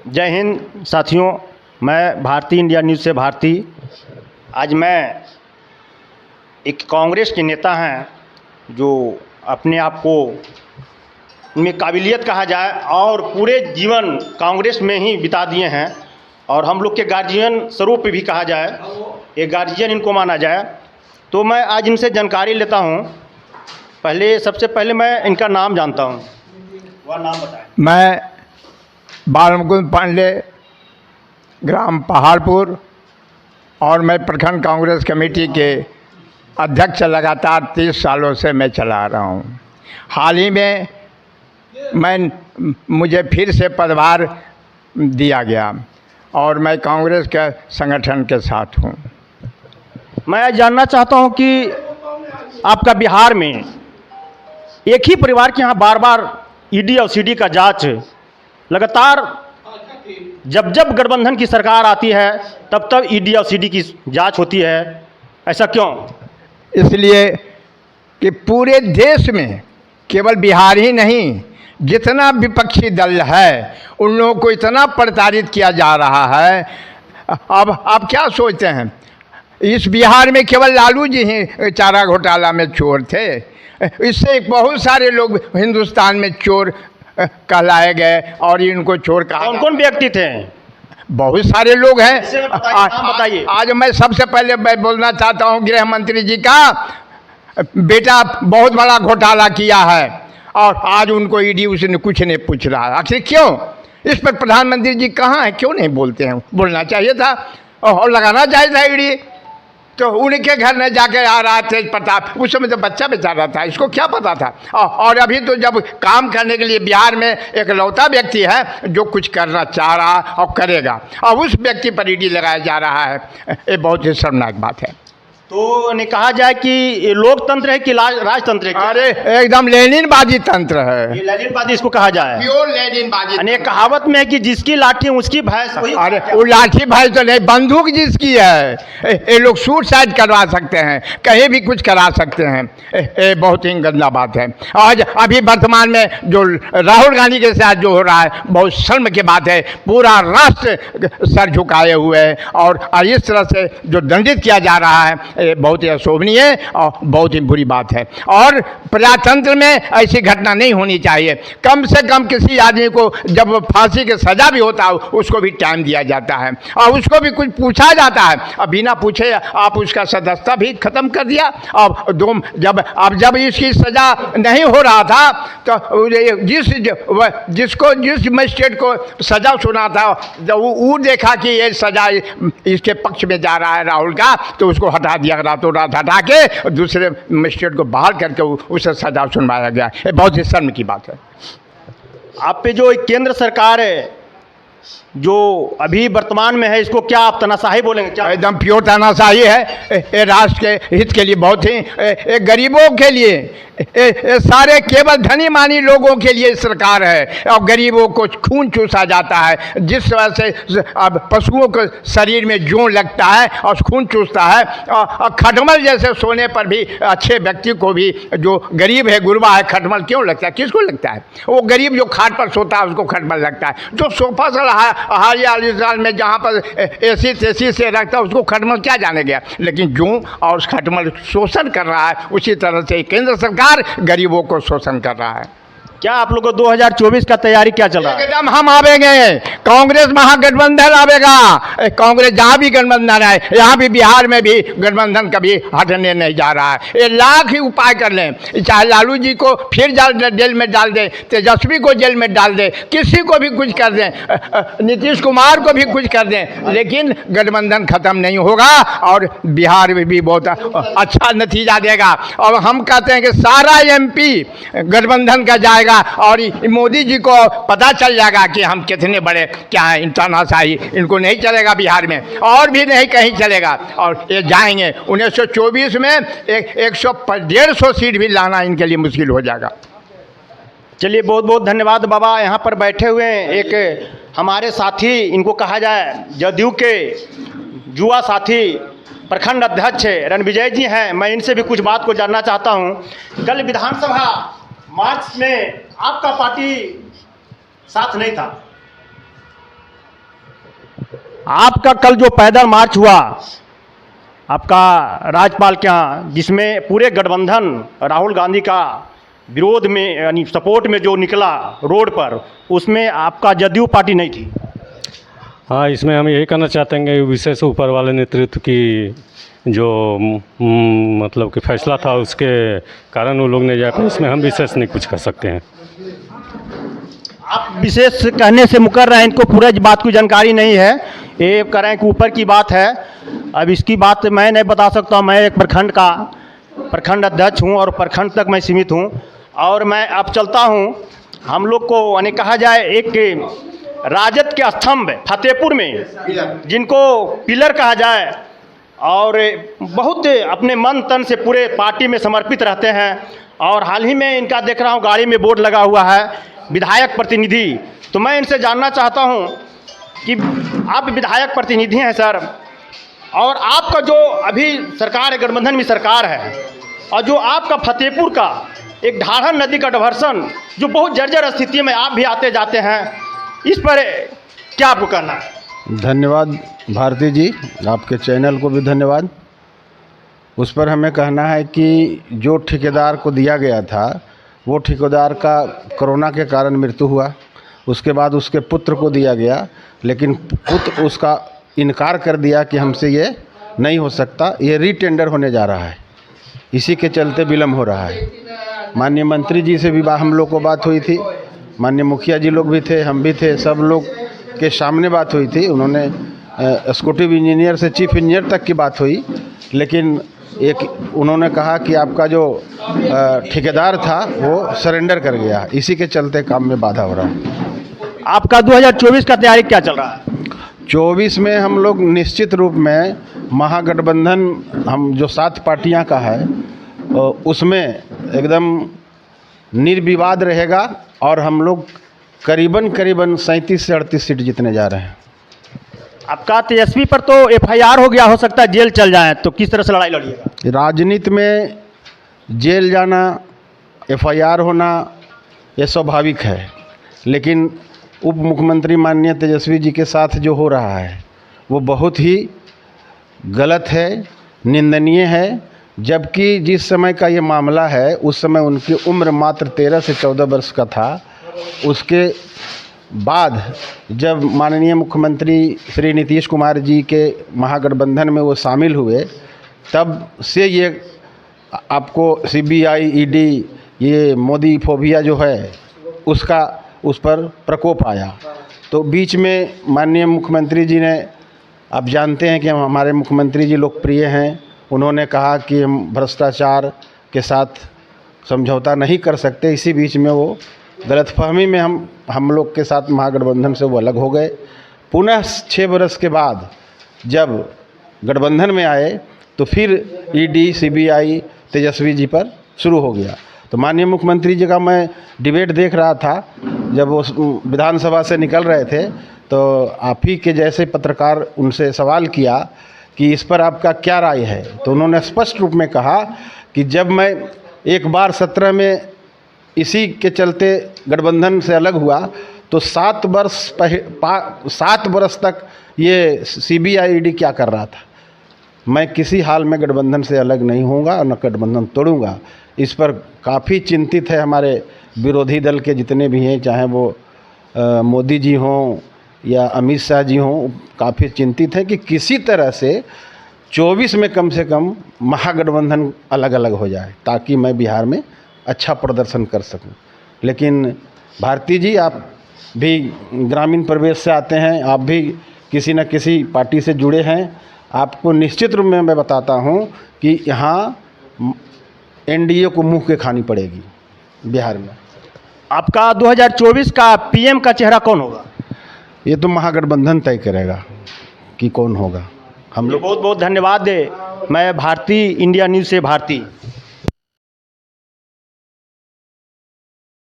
जय हिंद साथियों, मैं भारतीय इंडिया न्यूज़ से भारती। आज मैं एक कांग्रेस के नेता हैं जो अपने आप को उनमें काबिलियत कहा जाए और पूरे जीवन कांग्रेस में ही बिता दिए हैं और हम लोग के गार्जियन स्वरूप भी कहा जाए, एक गार्जियन इनको माना जाए। तो मैं आज इनसे जानकारी लेता हूं। सबसे पहले मैं इनका नाम जानता हूं, वह नाम बताएं। मैं बालमुकुंद पांडे, ग्राम पहाड़पुर, और मैं प्रखंड कांग्रेस कमेटी के अध्यक्ष लगातार 30 सालों से मैं चला रहा हूं। हाल ही में मुझे फिर से पदभार दिया गया और मैं कांग्रेस के संगठन के साथ हूं। मैं जानना चाहता हूं कि आपका बिहार में एक ही परिवार के यहाँ बार बार ईडी और सीडी का जांच लगातार, जब जब गठबंधन की सरकार आती है तब तब ईडी और सीडी की जांच होती है, ऐसा क्यों? इसलिए कि पूरे देश में केवल बिहार ही नहीं, जितना विपक्षी दल है उन लोगों को इतना प्रताड़ित किया जा रहा है। अब आप क्या सोचते हैं, इस बिहार में केवल लालू जी ही चारा घोटाला में चोर थे? इससे बहुत सारे लोग हिंदुस्तान में चोर कहलाए गए और इनको चोर कहा। कौन कौन व्यक्ति थे? बहुत सारे लोग हैं। बताइए। आज मैं सबसे पहले मैं बोलना चाहता हूं, गृह मंत्री जी का बेटा बहुत बड़ा घोटाला किया है और आज उनको ईडी उसने कुछ नहीं पूछ रहा। आखिर क्यों? इस पर प्रधानमंत्री जी कहाँ हैं, क्यों नहीं बोलते हैं? बोलना चाहिए था और लगाना चाहिए था ईडी। तो उनके घर में जाके आ रहा तेज प्रताप, उस समय तो बच्चा बेचारा था, इसको क्या पता था। और अभी तो जब काम करने के लिए बिहार में एक लौता व्यक्ति है जो कुछ करना चाह रहा और करेगा, और उस व्यक्ति पर ईडी लगाया जा रहा है, ये बहुत ही शर्मनाक बात है। तो ने कहा जाए कि ये लोकतंत्र है कि राजतंत्र है? अरे एकदम लेनिनबाजी तंत्र है, ये लेनिनबाजी इसको कहा जाए, प्योर लेनिनबाजी। अनेक कहावत में है कि जिसकी लाठी उसकी भैंस। अरे वो लाठी भैंस तो नहीं, बंदूक जिसकी है, ये लोग सुसाइड करवा सकते हैं, कहीं भी कुछ करा सकते हैं। ये बहुत ही गंदा बात है। आज अभी वर्तमान में जो राहुल गांधी के साथ जो हो रहा है, बहुत शर्म की बात है। पूरा राष्ट्र सर झुकाए हुए है और इस तरह से जो दंडित किया जा रहा है, ये बहुत ही अशोभनीय और बहुत ही बुरी बात है। और प्रजातंत्र में ऐसी घटना नहीं होनी चाहिए। कम से कम किसी आदमी को जब फांसी की सजा भी होता है उसको भी टाइम दिया जाता है और उसको भी कुछ पूछा जाता है। अब बिना पूछे आप उसका सदस्यता भी खत्म कर दिया। अब जब इसकी सजा नहीं हो रहा था तो जिस मजिस्ट्रेट को सजा सुना था, जब वो देखा कि ये सजा इसके पक्ष में जा रहा है राहुल का, तो उसको हटा दिया, रातों रात हटा के दूसरे मजिस्ट्रेट को बहाल करके उसे सजा सुनवाया गया। ये बहुत ही शर्म की बात है। आप पे जो केंद्र सरकार है जो अभी वर्तमान में है, इसको क्या आप तानाशाही बोलेंगे? क्या एकदम प्योर तानाशाही है। ये राष्ट्र के हित के लिए बहुत ही, गरीबों के लिए, सारे केवल धनी मानी लोगों के लिए सरकार है और गरीबों को खून चूसा जाता है। जिस वजह से अब पशुओं के शरीर में जों लगता है और खून चूसता है, और खटमल जैसे सोने पर भी अच्छे व्यक्ति को भी, जो गरीब है, गुरबा है, खटमल क्यों लगता है? किसको लगता है? वो गरीब जो खाट पर सोता है उसको खटमल लगता है। जो सोफा हाल में जहाँ पर एसी तेसी से रखता है उसको खटमल क्या जाने गया। लेकिन जो और खटमल शोषण कर रहा है, उसी तरह से केंद्र सरकार गरीबों को शोषण कर रहा है। क्या आप लोगों को 2024 का तैयारी क्या चल रहा है? एकदम हम आवेंगे, कांग्रेस महागठबंधन आवेगा। कांग्रेस जहाँ भी गठबंधन है, यहाँ भी बिहार में भी गठबंधन कभी हटने नहीं जा रहा है। ये लाख ही उपाय कर लें, चाहे लालू जी को फिर जेल में डाल दें, तेजस्वी को जेल में डाल दें, किसी को भी कुछ कर दें, नीतीश कुमार को भी कुछ कर दें, लेकिन गठबंधन खत्म नहीं होगा और बिहार में भी बहुत अच्छा नतीजा देगा। और हम कहते हैं कि सारा MP गठबंधन का जाएगा और मोदी जी को पता चल जाएगा कि हम कितने बड़े क्या हैं। तानाशाही इनको नहीं चलेगा बिहार में, और भी नहीं कहीं चलेगा। और ये जाएंगे 1924 में 150 सीट भी लाना इनके लिए मुश्किल हो जाएगा। चलिए, बहुत बहुत धन्यवाद बाबा। यहाँ पर बैठे हुए एक हमारे साथी, इनको कहा जाए जदयू के युवा साथी, प्रखंड अध्यक्ष रणविजय जी हैं। मैं इनसे भी कुछ बात को जानना चाहता हूँ। कल विधानसभा मार्च में आपका पार्टी साथ नहीं था, आपका कल जो पैदल मार्च हुआ आपका राज्यपाल के यहाँ, जिसमें पूरे गठबंधन राहुल गांधी का विरोध में यानी सपोर्ट में जो निकला रोड पर, उसमें आपका जदयू पार्टी नहीं थी। हाँ, इसमें हम यही कहना चाहते हैं कि विशेष ऊपर वाले नेतृत्व की जो मतलब कि फैसला था उसके कारण वो लोग नहीं जा पाए। इसमें हम विशेष नहीं कुछ कर सकते हैं। आप विशेष कहने से मुकर रहे हैं, इनको पूरा बात की जानकारी नहीं है, ये कह रहे हैं कि ऊपर की बात है। अब इसकी बात मैं नहीं बता सकता हूँ। मैं एक प्रखंड अध्यक्ष हूँ और प्रखंड तक मैं सीमित हूँ। और मैं अब चलता हूँ, हम लोग को यानी कहा जाए एक राजद के स्तंभ फतेहपुर में, जिनको पिलर कहा जाए, और बहुत अपने मन तन से पूरे पार्टी में समर्पित रहते हैं। और हाल ही में इनका देख रहा हूँ गाड़ी में बोर्ड लगा हुआ है विधायक प्रतिनिधि। तो मैं इनसे जानना चाहता हूँ कि आप विधायक प्रतिनिधि हैं सर, और आपका जो अभी सरकार है, गठबंधन में सरकार है, और जो आपका फतेहपुर का एक ढाढ़न नदी का डायवर्सन जो बहुत जर्जर स्थिति में आप भी आते जाते हैं, इस पर क्या आपको कहना है? धन्यवाद भारती जी, आपके चैनल को भी धन्यवाद। उस पर हमें कहना है कि जो ठेकेदार को दिया गया था, वो ठेकेदार का कोरोना के कारण मृत्यु हुआ। उसके बाद उसके पुत्र को दिया गया, लेकिन पुत्र उसका इनकार कर दिया कि हमसे ये नहीं हो सकता, ये रीटेंडर होने जा रहा है। इसी के चलते विलम्ब हो रहा है। माननीय मंत्री जी से भी हम लोग को बात हुई थी, माननीय मुखिया जी लोग भी थे, हम भी थे, सब लोग के सामने बात हुई थी। उन्होंने एक्जीक्यूटिव इंजीनियर से चीफ इंजीनियर तक की बात हुई, लेकिन उन्होंने कहा कि आपका जो ठेकेदार था वो सरेंडर कर गया। इसी के चलते काम में बाधा हो रहा है। आपका 2024 का तैयारी क्या चल रहा है? 24 में हम लोग निश्चित रूप में महागठबंधन, हम जो 7 पार्टियां का है, उसमें एकदम निर्विवाद रहेगा और हम लोग करीबन 37 से 38 सीट जीतने जा रहे हैं। आपका तेजस्वी पर तो एफआईआर हो गया, हो सकता है जेल चल जाए, तो किस तरह से लड़ाई लड़िएगा? राजनीति में जेल जाना, एफआईआर होना ये स्वाभाविक है, लेकिन उप मुख्यमंत्री माननीय तेजस्वी जी के साथ जो हो रहा है वो बहुत ही गलत है, निंदनीय है। जबकि जिस समय का ये मामला है उस समय उनकी उम्र मात्र 13 से 14 वर्ष का था। उसके बाद जब माननीय मुख्यमंत्री श्री नीतीश कुमार जी के महागठबंधन में वो शामिल हुए, तब से ये आपको सीबीआई, ईडी, ये मोदी फोबिया जो है उसका उस पर प्रकोप आया। तो बीच में माननीय मुख्यमंत्री जी ने, आप जानते हैं कि हमारे मुख्यमंत्री जी लोकप्रिय हैं, उन्होंने कहा कि हम भ्रष्टाचार के साथ समझौता नहीं कर सकते। इसी बीच में वो गलतफहमी में हम लोग के साथ महागठबंधन से वो अलग हो गए। पुनः 6 बरस के बाद जब गठबंधन में आए तो फिर ईडी, सीबीआई तेजस्वी जी पर शुरू हो गया। तो माननीय मुख्यमंत्री जी का मैं डिबेट देख रहा था, जब वो विधानसभा से निकल रहे थे, तो आप ही के जैसे पत्रकार उनसे सवाल किया कि इस पर आपका क्या राय है। तो उन्होंने स्पष्ट रूप में कहा कि जब मैं एक बार 17 में इसी के चलते गठबंधन से अलग हुआ तो 7 बरस तक ये सीबीआई, ईडी क्या कर रहा था। मैं किसी हाल में गठबंधन से अलग नहीं होऊंगा और न गठबंधन तोड़ूंगा। इस पर काफ़ी चिंतित है हमारे विरोधी दल के जितने भी हैं, चाहे वो मोदी जी हों या अमित शाह जी हों, काफ़ी चिंतित है कि किसी तरह से 24 में कम से कम महागठबंधन अलग अलग हो जाए, ताकि मैं बिहार में अच्छा प्रदर्शन कर सकूं। लेकिन भारती जी, आप भी ग्रामीण परिवेश से आते हैं, आप भी किसी न किसी पार्टी से जुड़े हैं। आपको निश्चित रूप में मैं बताता हूं कि यहाँ एनडीए को मुंह के खानी पड़ेगी बिहार में। आपका 2024 का पीएम का चेहरा कौन होगा? ये तो महागठबंधन तय करेगा कि कौन होगा। हम लोग बहुत बहुत धन्यवाद। मैं भारती इंडिया न्यूज़ से भारती।